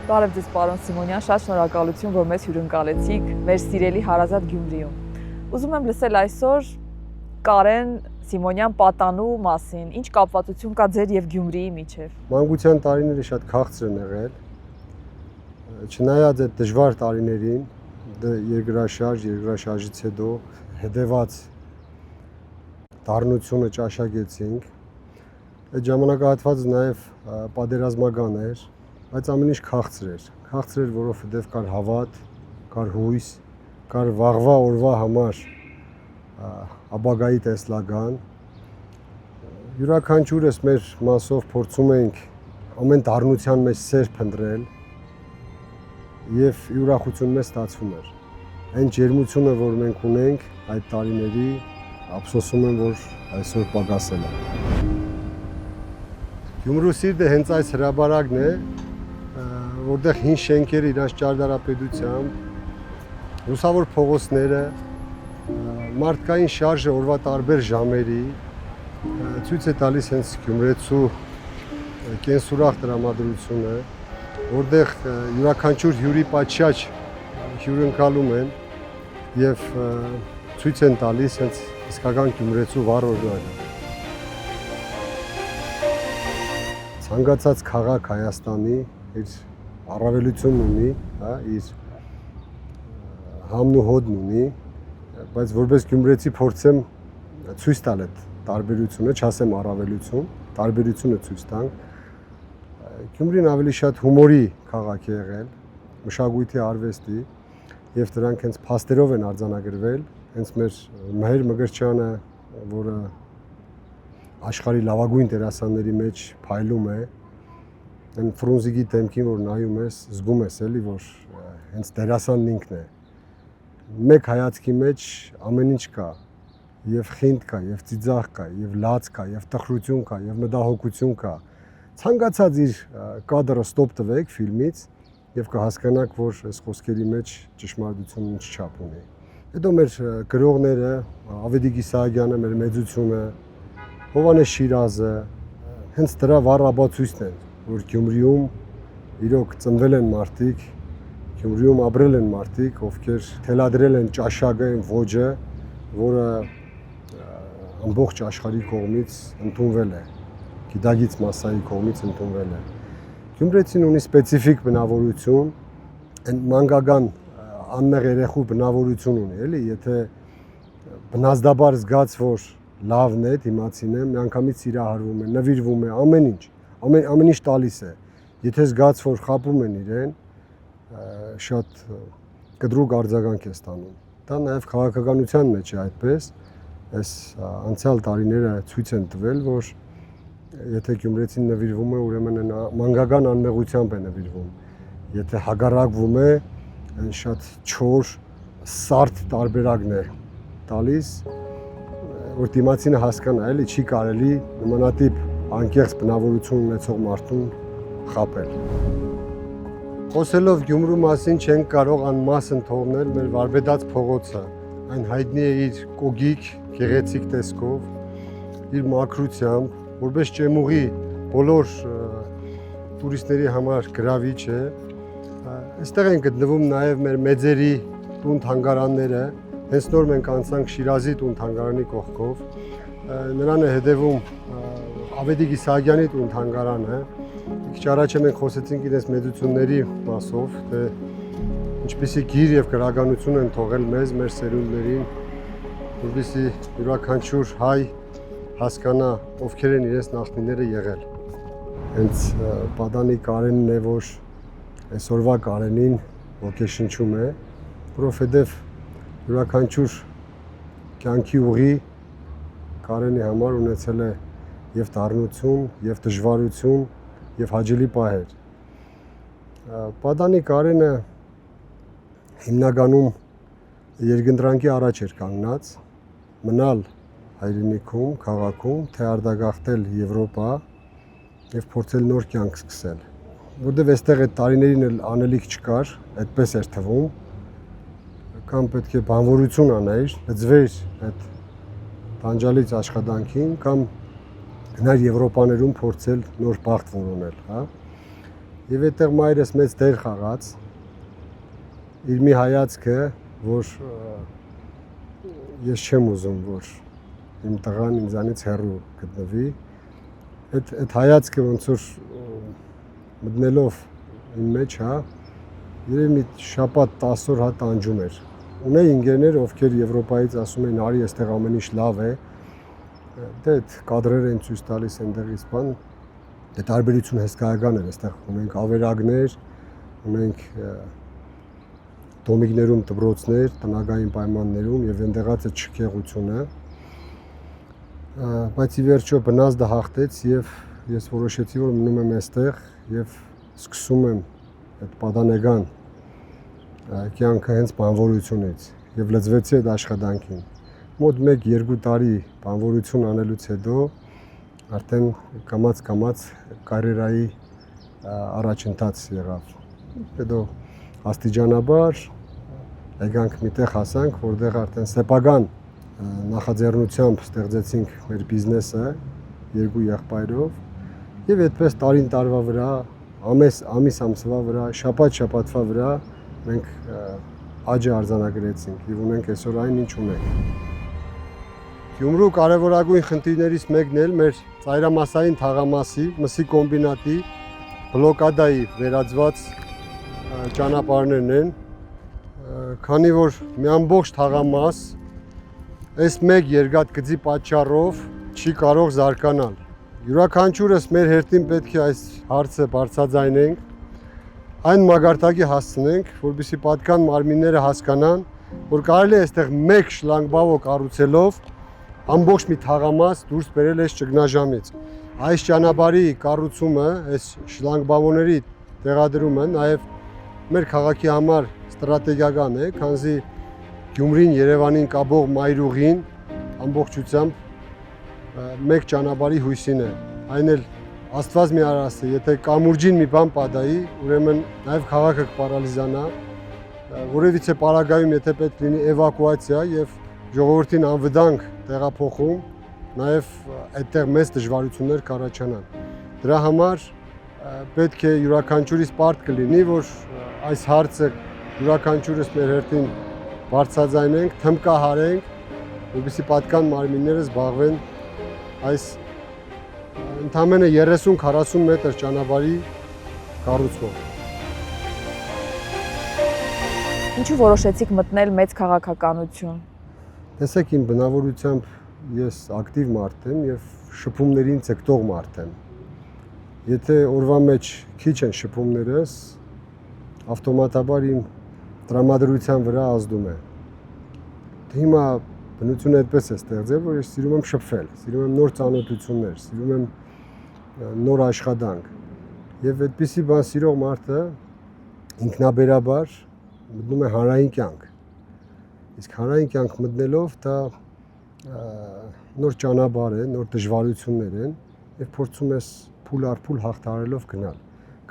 Բարև ձեզ, պարոն Սիմոնյան, շատ շնորհակալություն, որ մեզ հյուրընկալեցիք մեր սիրելի հարազատ Գյումրիում։ Ուզում եմ լսել այսօր Կարեն Սիմոնյան պատանու մասին, ինչ կապվածություն կա ձեր եւ Գյումրիի միջև։ Մանկության տարիները շատ քաղցր են եղել։ Չնայած այդ դժվար տարիներին, երկրաշարժից հետո հետևած դառնությունը ճաշակեցինք։ Այդ ժամանակահատվածը նաև պատերազմական էր, բայց ամեն ինչ քաղցր էր։ Քաղցր էր, որովհետև կար հավատ, կար հույս, կար վաղվա օրվա համար ապագայի տեսլական։ Յուրաքանչյուրս մեր մասով փորձում ենք ամեն դառնության մեջ սեր փնտրել եւ ուրախություն մեզ ստացվում էր։ Այն ջերմությունը, որ մենք ունենք այդ տարիների, ափսոսում եմ, որ այսօր պակասել է։ Գյումրու սիրտը հենց այս հրապարակն է, որտեղ հին շենքերը իրանց ճարտարապետությամբ, լուսավոր փողոցները, մարդկային շարժը օրվա տարբեր ժամերի ցույց է տալիս հենց գյումրեցու կենսուրախ տրամադրությունը, որտեղ յուրաքանչյուր հյուրի պատշաճ հյուրընկալում են եւ ցույց են տալիս հենց իսկական գյումրեցու վառ օրինակը։ Ցանկացած քաղաք Հայաստանի իր առավելությունն ունի, հա, իր համն ու հոդն ունի, բայց որպես գյումրեցի փորձեմ ցույց տալ այդ տարբերությունը, չասեմ առավելություն, տարբերությունը ցույց տանք։ Գյումրին ավելի շատ հումորի քաղաք է եղել, մշակույթի, արվեստի, եւ դրանք հենց փաստերով են արձանագրվել, հենց մեր Մհեր Մկրտչյանը, որը աշխարհի լավագույն դերասանների մեջ փայլում է, այն Ֆրունզիկի դեմքին, որ նայում ես, զգում ես էլի, որ հենց դերասանն ինքն է։ Մեկ հայացքի մեջ ամեն ինչ կա, եւ խինդ կա, եւ ծիծաղ կա, եւ լաց կա, եւ տխրություն կա, եւ մտահոգություն կա։ Ցանկացած իր կադրը ստոպ տվեք ֆիլմից եւ կհասկանաք, որ այս խոսքերի մեջ ճշմարտությունն ինչ չափ ունի։ Հետո մեր գրողները, Ավետիք Իսահակյանը, մեր մեծությունը, Հովհաննես Շիրազը, հենց դրա վառաբացույցն են, որ Գյումրիում իրոք ծնվել են մարդիկ, Գյումրիում ապրել են մարդիկ, ովքեր թելադրել են ճաշակը, այն ոճը, որը ամբողջ աշխարհի կողմից ընդունվել է, գիտագից մասսայի կողմից ընդունվել է։ Գյումրեցին ունի սպეციფიկ բնավորություն, այն մանկական անմեղ երեխու բնավորություն ունի, էլի, եթե բնազդաբար զգաց, որ լավն է, դիմացին է, միանգամից սիրահարվում է, նվիրվում է, ամեն ինչ տալիս է։ Եթե զգաց, որ խաբում են իրեն, շատ կտրուկ արձագանք է ստանում։ Դա նաև քաղաքականության մեջ է այդպես, այս անցյալ տարիները ցույց են տվել, որ եթե գյումրեցին նվիրվում է, ուրեմն մանկական անմեղությամբ է նվիրվում։ Եթե հագարակվում է, այն շատ չոր, սարդ տարբերակն է տալիս, որ դիմացինը հասկանա, էլի չի կարելի նմանատիպ անկեղծ բնավորություն ունեցող մարդուն խաբել։ Խոսելով Գյումրու մասին չենք կարող անմասն թողնել մեր Վարպետաց փողոցը։ Այն հայտնի է իր կոգիկ, գեղեցիկ տեսքով, իր մաքրությամբ, որպես ճեմուղի բոլոր տուրիստների համար գրավիչ է։ Այստեղ են գտնվում նաև մեր մեծերի տուն-թանգարանները։ Հենց նոր մենք անցանք Շիրազի տուն-թանգարանի կողքով։ Նրան է հետևում Ավետիք Իսահակյանի տուն-թանգարանը։ Քիչ առաջ մենք խոսեցինք իրենց մեծությունների մասով, թե ինչպիսի գիր եւ գրականություն են թողել մեզ, մեր սերունդներին, որպեսզի յուրաքանչյուր հայ հասկանա, ովքեր են իրենց նախնիները եղել։ Հենց պատանի Կարենն է, որ այսօրվա Կարենին ոգեշնչում է, որովհետև յուրաքանչյուր կյանքի ուղի Կարենի համար ունեցել է եւ դառնություն, եւ դժվարություն, եւ հաճելի պահեր։ Պատանի Կարենը հիմնականում երկընտրանքի առաջ էր կանգնած, մնալ հայրենիքում, քաղաքում, թե արտագաղթել Եվրոպա եւ փորձել նոր կյանք սկսել։ Որտեւ այստեղ այդ տարիներին էլ անելիք չկար, այդպես էր թվում, կամ պետք է բանվորություն աներ, լծվեր այդ տանջալից աշխատանքին, կամ գնար Եվրոպաներում փորձել նոր բախտ որոնել, հա։ եւ այդտեղ մայրս մեծ դեր խաղաց իր մի հայացքը, որ ես չեմ ուզում, որ իմ տղան ինձանից հեռու գտնվի, այդ հայացքը ոնց որ մտնելով իմ մեջ, հա, երևի մի շաբաթ 10 օր հա տանջում էր։ Ունեի ընկերներ, ովքեր Եվրոպայից ասում էին, արի այստեղ ամեն ինչ լավ է, դե այդ կադրեր են ցույց տալիս այնտեղից բան, դե տարբերություն հսկայական էր, այստեղ ունենք ավերակներ, ունենք դոմիկներում դպրոցներ, տնական պայմաններում եւ այնտեղած է չքեղությունը, բայց ի վերջո բնազդը հաղթեց եւ ես որոշեցի, որ մնում եմ այստեղ եւ սկսում եմ այդ պատանեկան կյանքը հենց բանվորությունից եւ լծվեցի այդ աշխատանքին։ Մոտ 1-2 տարի բանվորություն անելուց հետո արդեն կամաց կարիերայի առաջընթաց եղավ։ Հետո աստիճանաբար եկանք միտեղ հասանք, որտեղ արդեն սեփական նախաձեռնությամբ ստեղծեցինք մեր բիզնեսը երկու եղբայրով եւ այդպես տարին տարվա վրա, ամիս ամսվա վրա, շաբաթ-շաբաթվա վրա մենք աճը արձանագրեցինք եւ ունենք այսօր այն ինչ ունենք։ Գյումրու կարևորագույն խնդիրներից մեկն էլ մեր ծայրամասային թաղամասի, մսի կոմբինատի, բլոկադայի վերածված ճանապարհներն են, քանի որ մի ամբողջ թաղամաս այս մեկ երկաթգծի պատճառով չի կարող զարգանալ։ Յուրաքանչյուրս մեր հերթին պետք է այս հարցը բարձրաձայնենք, այն մագարտակի հասցնենք, որպեսզի պատկան մարմինները հասկանան, որ կարելի է այստեղ մեկ շլանգբավո կառուցելով ամբողջ մի թաղամաս դուրս բերել այս ճգնաժամից։ Այս ճանապարհի կառուցումը, այս շլանգբավոների տեղադրումը նաև մեր քաղաքի համար ստրատեգիական է, քանզի Գյումրին Երևանին կապող մայրուղին ամբողջությամբ մեկ ճանապարհի հույսին է։ Այն էլ Աստված մի արասը, եթե կամուրջին մի բան պատահի, ուրեմն նաև քաղաքը կպարալիզանա, որևիցե պարագայում եթե պետք լինի էվակուացիա եւ ժողովրդին անվտանգ տեղափոխում, նաև այդտեղ մեծ դժվարություններ կառաջանան։ Դրա համար պետք է յուրաքանչյուրիս պարտք կլինի, որ այս հարցը յուրաքանչյուրս մեր հերթին բարձրաձայնենք, թմկահարենք, որպեսզի պատկան մարմինները զբաղվեն այս ընդամենը 30-40 մետր ճանապարհի կառուցմամբ։ Ինչու որոշեցիք մտնել մեծ քաղաքականություն։ Տեսեք, իմ բնավորությամբ ես ակտիվ մարդ եմ եւ շփումներին ցկտող մարդ եմ։ Եթե օրվա մեջ քիչ են շփումներս, ավտոմատաբար իմ տրամադրության վրա ազդում է։ Հիմա բնությունը այդպես է ստեղծել, որ ես սիրում եմ շփվել, սիրում եմ նոր ծանոթություններ, սիրում եմ նոր աշխատանք։ Եվ այդպիսի բան սիրող մարդը ինքնաբերաբար մտնում է հանրային կյանք։ Իսկ հանրային կյանք մտնելով դա նոր ճանապարհ է, նոր դժվարություններ են եւ փորձում ես փուլ առ փուլ հաղթահարելով գնալ։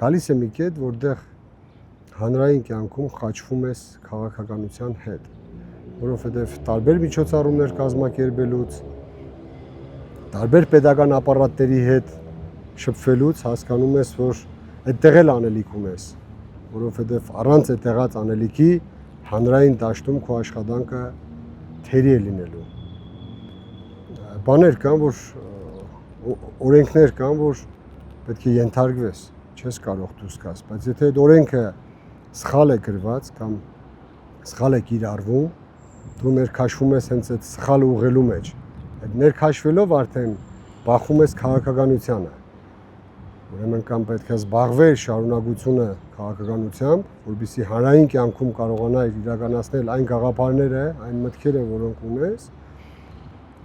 Գալիս է մի կետ, որտեղ հանրային կյանքում խաչվում ես քաղաքականության հետ, որովհետեւ տարբեր միջոցառումներ կազմակերպելուց, տարբեր պետական ապարատների հետ շփվելուց հասկանում ես, որ այդտեղ էլ անելիք ունես, որովհետեւ առանց այդտեղած անելիքի հանրային դաշտում քո աշխատանքը թերի է լինելու։ Բաներ կան, որ օրենքներ կան, որ պետք է ենթարկվես, չես կարող դուրս գաս, բայց եթե այդ օրենքը սխալ է գրված կամ սխալ է կիրառվում, դու ներքաշվում ես հենց այդ սխալ ուղղելու մեջ։ Այդ ներքաշվելով արդեն բախում ես քաղաքականությանը։ Ուրեմն կամ պետք է զբաղվեր շարունակությունը քաղաքականությամբ, որովհետեւ հանրային կյանքում կարողանալ իրականացնել այն գաղափարները, այն մտքերը, որոնք ունես,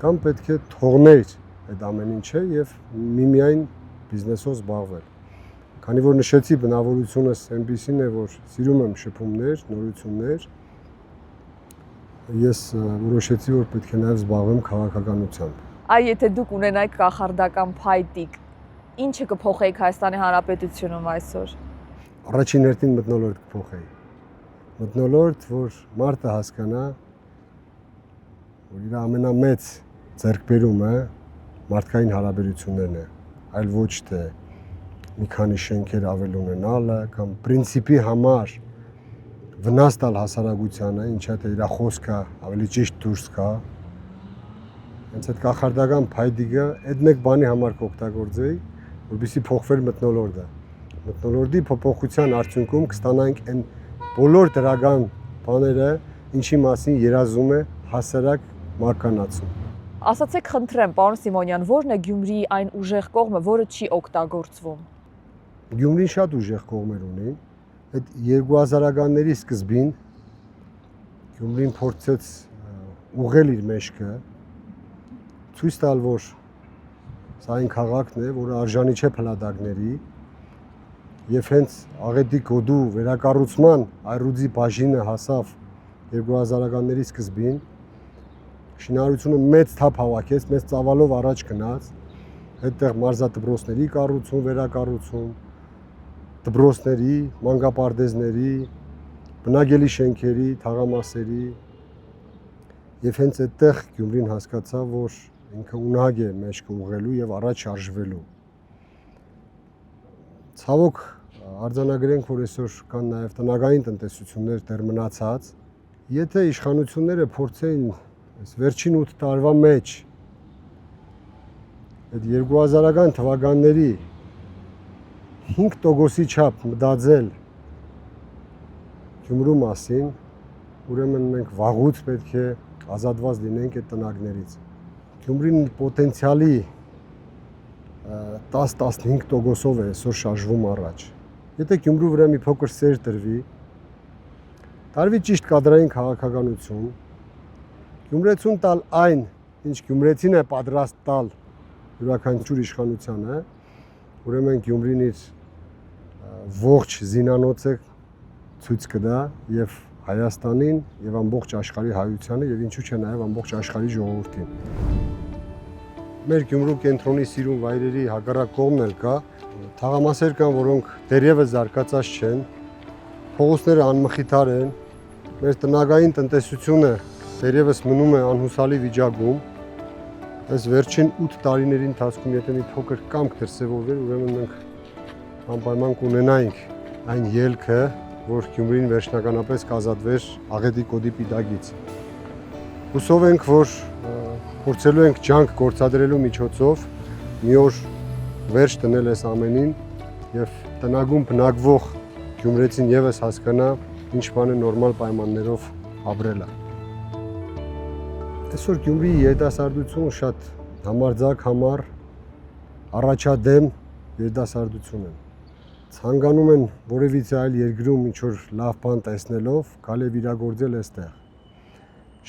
կամ պետք է թողնել այդ ամեն ինչը եւ միմիայն բիզնեսով զբաղվել։ Քանի որ նշեցի բնավորությունս այնպեսին է, որ սիրում եմ շփումներ, նորություններ, ես որոշեցի, որ պետք է նաև զբաղվեմ քաղաքականությամբ։ Այ եթե դուք ունենայիք կախարդական փայտիկ, ինչը կփոխեիք Հայաստանի Հանրապետությունում այսօր։ Առաջին հերթին մթնոլորտ կփոխեի։ Մթնոլորտ, որ մարդը հասկանա, որ իր մի քանի շենքեր ավել ունենալը կամ պրինցիպի համար վնաս տալ հասարակությանը, ինչա թե իր խոսքը ավելի ճիշտ դուրս գա։ Հենց այդ կախարդական փայտիկը այդ մեկ բանի համար կօգտագործեի, որովհետեւ փոխվեր մթնոլորտը։ Մթնոլորտի փոփոխության արդյունքում կստանանք այն բոլոր դրական բաները, ինչի մասին երազում է հասարակ մարկանացում։ Ասացեք խնդրեմ, պարոն Սիմոնյան, ո՞րն է Գյումրիի այն ուժեղ կողմը, որը չի օգտագործվում։ Գյումրին շատ ուժեղ կողմեր ունի։ Այդ 2000-ականների սկզբին Գյումրին փորձեց ուղղել իր մեջքը, ցույց տալ, որ սա այն քաղաքն է, որը արժանի չէ փլատակների, եւ հենց աղետի գոտու վերակառուցման այրուձի բաժինը հասավ 2000-ականների սկզբին, շինարարությունը մեծ թափ հավաքեց, մեծ ծավալով առաջ գնաց, այդտեղ մարզադպրոցների կառուցում, վերակառուցում, դպրոցների, մանկապարտեզների, բնակելի շենքերի, թաղամասերի եւ հենց այդտեղ Գյումրին հասկացավ, որ ինքը ունակ է մեջքը ուղղելու եւ առաջ շարժվելու։ Ցավոք արձանագրենք, որ այսօր կան նաեւ տնական տնտեսություններ դեռ մնացած, եթե իշխանությունները փորձեն այս վերջին 8 տարվա մեջ այդ 2000-ական թվականների 5%-ի չափ մտածել Գյումրու մասին, ուրեմն մենք վաղուց պետք է ազատված լինենք այդ տնակներից։ Գյումրին պոտենցիալի 10-15%-ով է այսօր շարժվում առաջ։ Եթե Գյումրու վրա մի փոքր սեր տրվի ճիշտ կադրային քաղաքականություն, Գյումրեցուն տալ այն, ինչ գյումրեցին է պատրաստ տալ յուրաքանչյուր իշխանությանը, ուրեմն Գյումրին իր ողջ զինանոցը ցույց կտա եւ Հայաստանին եւ ամբողջ աշխարհի հայությանը եւ ինչու՞ չէ նաեւ ամբողջ աշխարհի ժողովրդին։ Մեր Գյումրու կենտրոնի սիրուն վայրերի հակառակ կողմն էլ կա, թաղամասեր կան, որոնք դեռևս զարգացած չեն, փողոցները անմխիթար են, մեր տնական տնտեսությունը դեռևս մնում է անհուսալի վիճակում։ Այս վերջին 8 տարիների ընթացքում եթե մի փոքր կամք դրսևորվեր, ուրեմն մենք անպայման կունենայինք այն ելքը, որ Գյումրին վերջնականապես կազատվեր աղետի կոդի պիտակից։ Հուսով ենք, որ փորձելու ենք ջանք գործադրելու միջոցով մի օր վերջ դնել այս ամենին եւ տնագում բնակվող գյումրեցին եւս հասկանա ինչ բան է նորմալ պայմաններով ապրելը։ Այսօր Գյումրիի երիտասարդությունը շատ համարձակ համար առաջադեմ երիտասարդություն են։ Ցանկանում են որևիցե այլ երկրում ինչ-որ լավ բան տեսնելով գալ եւ իրագործել այստեղ։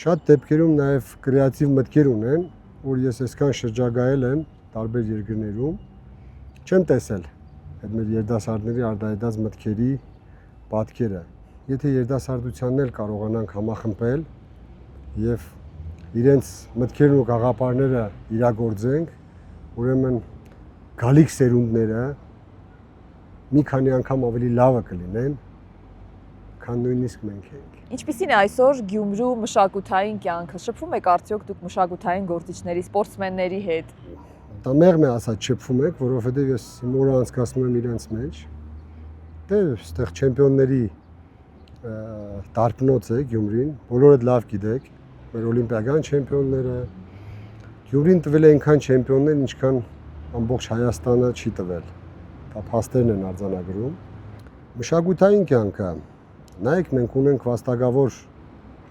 Շատ դեպքերում նաեւ կրեատիվ մտքեր ունեն, որ ես այսքան շրջագայել եմ տարբեր երկրներում, չեմ տեսել այդ մեր երիտասարդների արտահայտած մտքերի պատկերը։ Եթե երիտասարդությանն էլ կարողանանք համախմբել եւ իրենց մտքերն ու գաղափարները իրագործենք, ուրեմն գալիք սերունդները մի քանի անգամ ավելի լավը կլինեն, քան նույնիսկ մենք ենք։ Ինչպիսին է այսօր Գյումրու մշակութային կյանքը։ Շփվում եք արդյոք դուք մշակութային գործիչների, սպորտսմենների հետ։ Դա մեղմ է ասած շփվում եք, որովհետև ես իմ օրը անցկացնում եմ իրենց մեջ։ Դե այստեղ չեմպիոնների դարբնոց է Գյումրին, բոլորդ լավ գիտեք, մեր օլիմպիական չեմպիոնները։ Գյումրին տվել է այնքան չեմպիոններ, ինչքան ամբողջ Հայաստանը չի տվել։ Դա փաստերն են արձանագրում։ Մշակութային կյանքը, նայեք, մենք ունենք վաստակավոր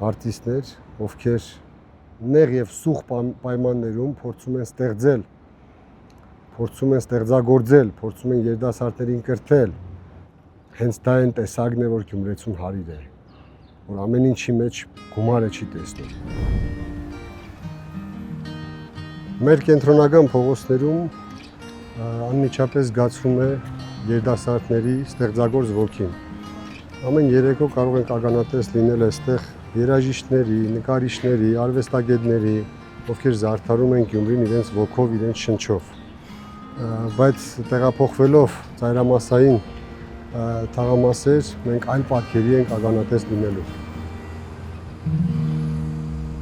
արտիստներ, ովքեր նեղ եւ սուղ պայմաններում փորձում են ստեղծել, փորձում են ստեղծագործել, փորձում են երիտասարդներին կրթել։ Հենց դա այն տեսակն է, որ գյումրեցուն հարիր է, որ ամեն ինչի մեջ գումարը չի տեսնում։ Մեր կենտրոնական փողոցներում անմիջապես զգացվում է երիտասարդների ստեղծագործ ոգին։ Ամեն երեկո կարող ենք ականատես լինել այստեղ երաժիշտների, նկարիչների, արվեստագետների, ովքեր զարդարում են Գյումրին իրենց ոգով, իրենց շնչով։ Բայց տեղափոխվելով ծայրամասային թաղամասեր, մենք այլ պատկերի ենք ականատես լինելու։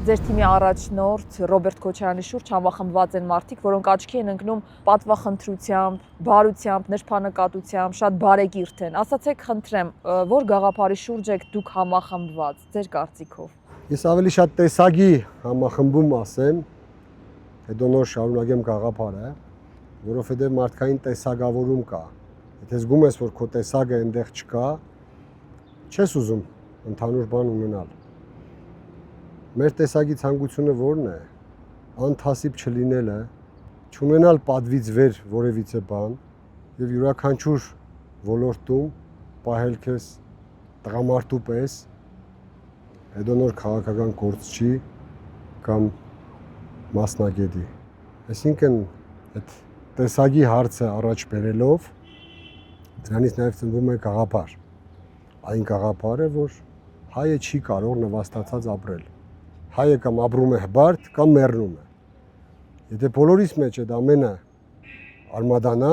Ձեր թիմի առաջնորդ Ռոբերտ Քոչարյանի շուրջ համախմբված են մարդիկ, որոնք աչքի են ընկնում պատվախնդրությամբ, բարությամբ, նրբանկատությամբ, շատ բարեկիրթ են։ Ասացեք, խնդրեմ, որ գաղափարի շուրջ եք դուք համախմբված, ձեր կարծիքով։ Ես ավելի շատ տեսակի համախմբում ասեմ, հետո նոր շարունակեմ գաղափարը, որովհետև մարդկային տեսակավորում կա։ Եթե զգում ես, որ քո տեսակը այնտեղ չկա, չես ուզում ընդհանուր բան ունենալ։ Մեր տեսակի ցանկությունը ո՞րն է։ Անթասիբ չլինելը, չունենալ պատվից վեր որևիցե բան եւ յուրաքանչյուր ոլորտում պահել քեզ տղամարդու պես, հետո նոր քաղաքական գործչի կամ մասնագետի։ Այսինքն այդ տեսակի հարցը առաջ բերելով դրանից նաեւ ծնվում է գաղափար։ Այն գաղափարը, որ հայը չի կարող նվաստացած ապրել։ Հայը կամ ապրում է հբարտ, կամ մեռնում է։ Եթե բոլորիս մեջ այդ ամենը արմադանա,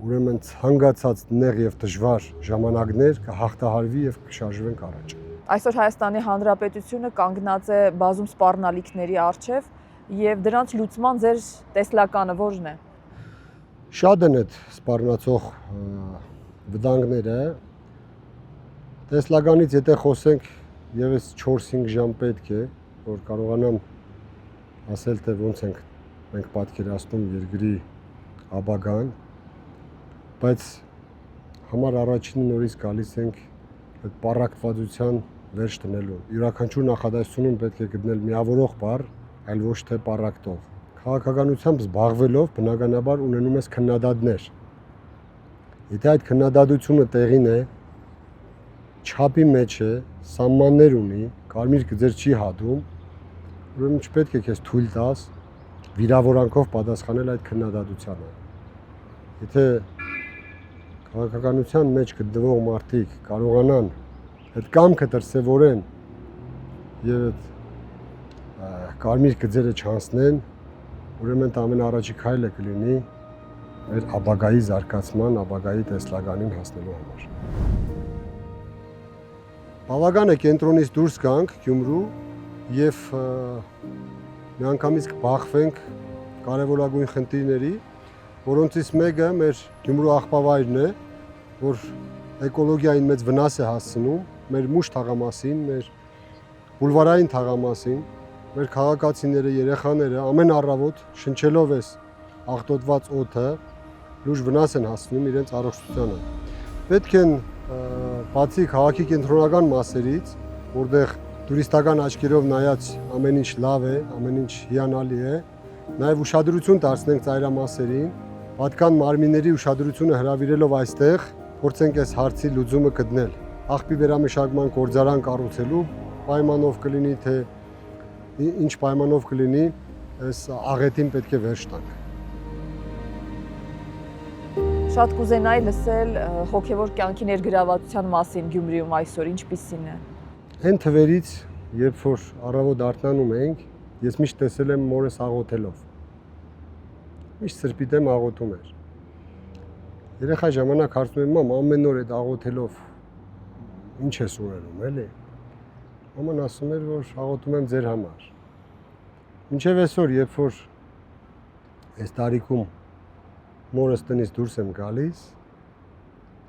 ուրեմն ցանկացած նեղ եւ դժվար ժամանակներ կհաղթահարվի եւ կշարժվենք առաջ։ Այսօր Հայաստանի Հանրապետությունը կանգնած է բազում սպառնալիքների առջև եւ դրանց լուծման ձեր տեսլականը ո՞րն է։ Շատ են այդ սպառնացող վտանգները։ Տեսլականից եթե խոսենք, եւս 4-5 ժամ պետք է, որ կարողանամ ասել, թե ոնց ենք մենք պատկերացնում երկրի ապագան, բայց համար առաջին նորից գալիս ենք այդ պառակտվածության վերջ դնելու։ Յուրաքանչյուր նախադասությունում պետք է գտնել միավորող բառ, այլ ոչ թե պառակտող։ Քաղաքականությամբ զբաղվելով բնականաբար ունենում ես քննադատներ։ Եթե այդ քննադատությունը տեղին է, չափի մեջ է, սահմաններ ունի, կարմիր գծեր չի հատում, ուրեմն չպետք է քեզ թույլ տաս վիրավորանքով պատասխանել այդ քննադատությանը։ Եթե քաղաքականության մեջ գտնվող մարդիկ կարողանան այդ կամքը դրսևորեն եւ այդ կարմիր գծերը չանցնեն, ուրեմն դա ամենաառաջի քայլը կլինի մեր ապագայի զարգացման, ապագայի տեսլականին հասնելու համար։ Բավական է կենտրոնից դուրս գանք Գյումրու եւ միանգամից կբախվենք կարևորագույն խնդիրների, որոնցից մեկը մեր Գյումրու աղբավայրն է, որ էկոլոգիային մեծ վնաս է հասցնում, մեր մուշ թաղամասին, մեր բուլվարային թաղամասին, մեր քաղաքացիները, երեխաները ամեն առավոտ շնչելով էս աղտոտված օդը լուրջ վնաս են հասցնում իրենց առողջությանը։ Պետք են բացի քաղաքի կենտրոնական մասերից, որտեղ տուրիստական աչքերով նայած ամեն ինչ լավ է, ամեն ինչ հիանալի է, նաև ուշադրություն դարձնենք ծայրամասերին, պատկան մարմինների ուշադրությունը հրավիրելով այստեղ, փորձենք այս հարցի լուծումը գտնել։ Աղբի վերամշակման գործարան կառուցելու պայմանով կլինի, թե ինչ պայմանով կլինի, այս աղետին պետք է վերջ տանք։ Շատ կուզենայի լսել հոգևոր կյանքի ներգրավվածության մասին Գյումրիում այսօր, ինչպիսին է։ Այն թվերից, երբ որ առավոտ արթնանում ենք, ես միշտ տեսել եմ մորս աղոթելով։ Միշտ սրբի դեմ աղոթում էր։ Երեխա ժամանակ հարցնում եմ, մամ, ամեն օր այդ աղոթելով ինչ ես ունենում, էլի։ Մաման ասում էր, որ աղոթում եմ ձեր համար։ Մինչև այսօր, երբ որ այս տարիքում մորս տնից դուրս եմ գալիս,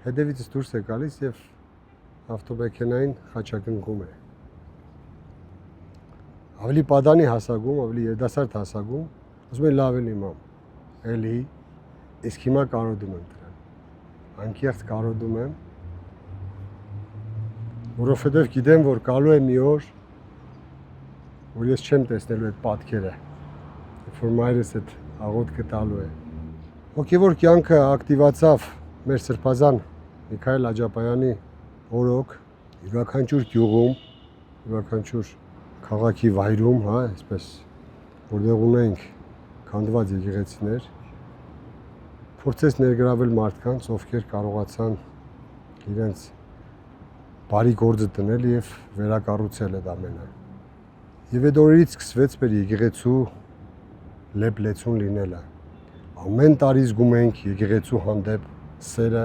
հետևից դուրս է գալիս եւ ավտոմեքենային խաչակնքում է։ Ավելի պատանի հասակում, ավելի երիտասարդ հասակում, ասում են լավ էլի մամ, էլի, իսկ հիմա կարոտում եմ դրան։ Անկեղծ կարոտում եմ, որովհետև գիտեմ, որ գալու է մի օր, որ ես չեմ տեսնելու այդ պատկերը, որ մայրս այդ աղոթքը տալու է։ Հոգևոր կյանքը ակտիվացավ մեր սրբազան Միքայել Աջապայանի օրոք, յուրաքանչյուր գյուղում, յուրաքանչյուր քաղաքի վայրում, հա, այսպես, որտեղ ունենք քանդված եկեղեցիներ, փորձեց ներգրավել մարդկանց, ովքեր կարողացան իրենց բարի գործը դնել եւ վերակառուցել այդ ամենը։ Եվ այդ օրերից սկսվեց մեր եկեղեցու լեփ-լեցուն լինելը։ Ամեն տարի զգում ենք եկեղեցու հանդեպ սերը,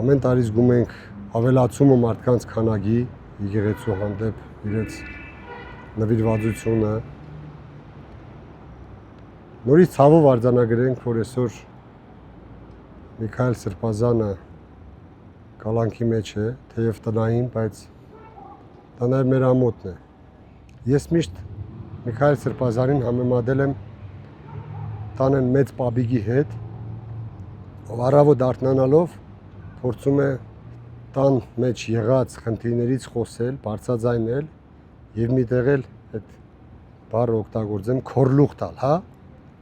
ամեն տարի զգում ենք ավելացումը մարդկանց քանակի եկեղեցու հանդեպ իրենց նվիրվածությունը։ Նորից ցավով արձանագրենք, որ այսօր Միքայել Սրբազանը կալանքի մեջ է, թեև տնային, բայց դա նաև մեր ամոթն է։ Ես միշտ Միքայել Սրբազանին համեմատել եմ տանեն մեծ պաբիգի հետ, ով առավոտ արթնանալով փորձում է տան մեջ եղած խնդիրներից խոսել, բարձրաձայնել եւ մի տեղ էլ այդ բառը օգտագործեմ քորլուղ տալ, հա,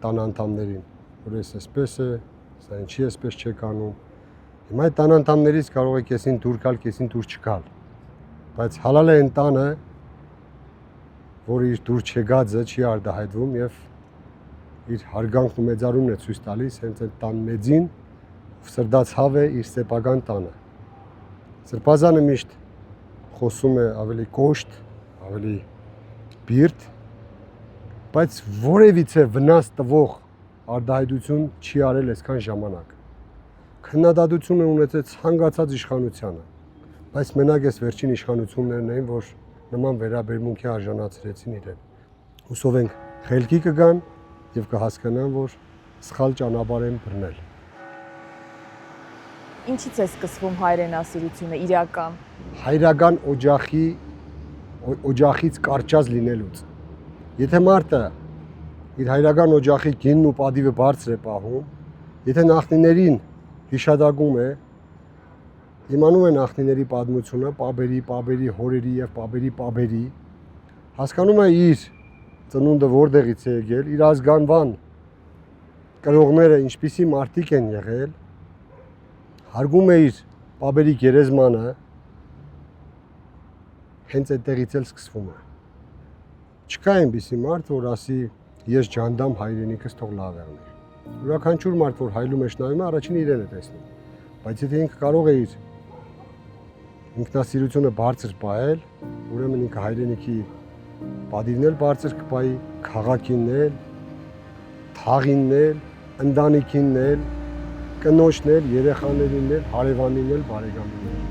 տան անդամներին, որ այսպես է, սա ինչի այսպես չեք անում։ Հիմա այդ տան անդամներից կարող է կեսին դուր գալ, կեսին դուր չգալ։ Բայց հալալ է այն տանը, որ իր դուր չգածը չի արտահայտվում եւ իր հարգանքն ու մեծարումն է ցույց տալիս հենց այդ տան մեծին, ով սրդացավ է իր սեփական տանը։ Սրբազանը միշտ խոսում է ավելի կոշտ, ավելի բիրտ, բայց որևիցե վնաս տվող արտահայտություն չի արել այսքան ժամանակ։ Քննադատություն է ունեցել ցանկացած իշխանությանը, բայց մենակ այս վերջին իշխանություններն էին, որ նման վերաբերմունքի արժանացրեցին իրեն։ Հուսով ենք խելքի կգան եւ կհասկանան, որ սխալ ճանապարհ են բռնել։ Ինչից է սկսվում հայրենասիրությունը իրական։ Հայրական օջախից կարճած լինելուց։ Եթե մարդը իր հայրական օջախի գինն ու պատիվը բարձր է պահում, եթե նախնիներին հիշատակում է, իմանում է նախնիների պատմությունը, պապերի, հորերի եւ պապերի, հասկանում է իր ծնունդը որտեղից է եկել, իր ազգանվան կրողները ինչպիսի մարդիկ են եղել, հարգում է իր պապերի գերեզմանը, հենց այդտեղից էլ սկսվում է։ Չկա այնպիսի մարդ, որ ասի ես ջանդամ հայրենիքս թող լավ եղնի։ Յուրաքանչյուր մարդ, որ հայլու մեջ նայում է, առաջին իրեն է տեսնում։ Բայց եթե ինքը կարող է իր ինքնասիրությունը բարձր պահել, ուրեմն ինքը հայրենիքի պատիվն էլ բարձր կպահի, քաղաքինն էլ, թաղինն էլ, ընտանիքինն էլ, կնոջն էլ, երեխաներին էլ, հարևանին էլ, բարեկամին էլ։